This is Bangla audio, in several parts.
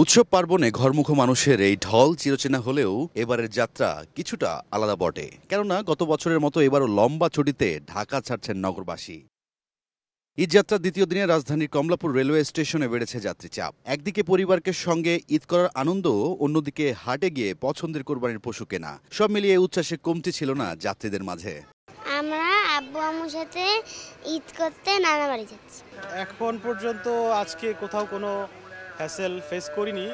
উৎসব পার্বণে ঘরমুখো মানুষের এই ঢল চিরচেনা হলেও এবারের যাত্রা কিছুটা আলাদা বটে। কেননা গত বছরের মতো এবারও লম্বা ছুটিতে ঢাকা ছাড়ছেন নগরবাসী। ঈদযাত্রার দ্বিতীয় দিনে রাজধানীর কমলাপুর রেলওয়ে স্টেশনে বেড়েছে যাত্রী চাপ। একদিকে পরিবারকে সঙ্গে ঈদ করার আনন্দ, অন্যদিকে হাটে গিয়ে পছন্দের কোরবানির পশু কেনা। সব মিলিয়ে উচ্ছ্বাসে কমতি ছিল না যাত্রীদের মাঝে। আমরা আব্বু আম্মুর সাথে ঈদ করতে নানা বাড়ি যাচ্ছি। এখন পর্যন্ত আজকে কোথাও কোনো হ্যাসেল ফেস করিনি,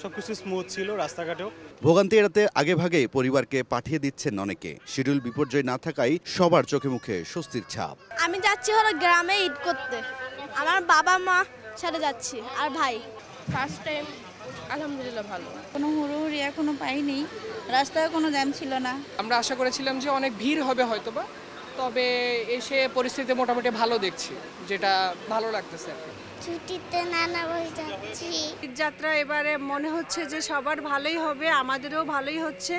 সবকিছু স্মুথ ছিল রাস্তাঘাটেও। ভোগান্তি এড়াতে আগেভাগে পরিবারকে পাঠিয়ে দিচ্ছেন অনেকে। শিডিউল বিপর্যয় না থাকায় সবার চোখে মুখে স্বস্তির ছাপ। আমি যাচ্ছি হলো গ্রামে ঈদ করতে, আমার বাবা মা সাথে যাচ্ছি আর ভাই। ফার্স্ট টাইম, আলহামদুলিল্লাহ ভালো। কোনো হুড়োহুড়ি এখনো পাইনি, রাস্তায় কোনো জ্যাম ছিল না। আমরা আশা করেছিলাম যে অনেক ভিড় হবে হয়তোবা, তবে এসে পরিস্থিতি মোটামুটি ভালো দেখছি, যেটা ভালো লাগতেছে। ছুটিতে নানা বাড়ি যাচ্ছি। যাত্রা এবারে মনে হচ্ছে যে সবার ভালোই হবে, আমাদেরও ভালোই হচ্ছে।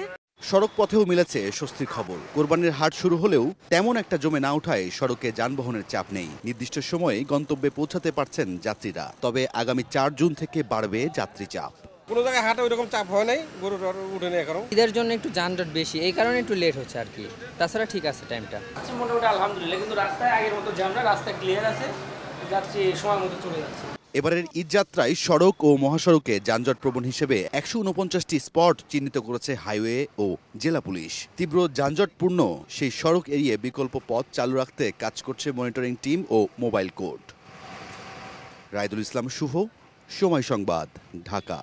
সড়ক পথেও মিলেছে স্বস্তির খবর। কোরবানির হাট শুরু হলেও তেমন একটা জমে না ওঠায় সড়কে যানবাহনের চাপ নেই। নির্দিষ্ট সময়ে গন্তব্যে পৌঁছাতে পারছেন যাত্রীরা। তবে আগামী ৪ জুন থেকে বাড়বে যাত্রী চাপ। কোনো জায়গায় হাটে ওইরকম চাপ হয় নাই, গরু উঠে নেই এখন। ঈদের জন্য একটু যানজট বেশি, এই কারণে একটু লেট হচ্ছে আর কি। তাছাড়া ঠিক আছে টাইমটা। মোটামুটি আলহামদুলিল্লাহ, কিন্তু রাস্তায় আগের মতো জ্যাম না, রাস্তা ক্লিয়ার আছে, যাত্রী সময় মতো চলে যাচ্ছে। এবারের ঈদযাত্রায় সড়ক ও মহাসড়কে যানজট প্রবণ হিসেবে ১৪৯টি স্পট চিহ্নিত করেছে হাইওয়ে ও জেলা পুলিশ। তীব্র যানজটপূর্ণ সেই সড়ক এড়িয়ে বিকল্প পথ চালু রাখতে কাজ করছে মনিটরিং টিম ও মোবাইল কোর্ট। রায়দুল ইসলাম শুভ, সময় সংবাদ, ঢাকা।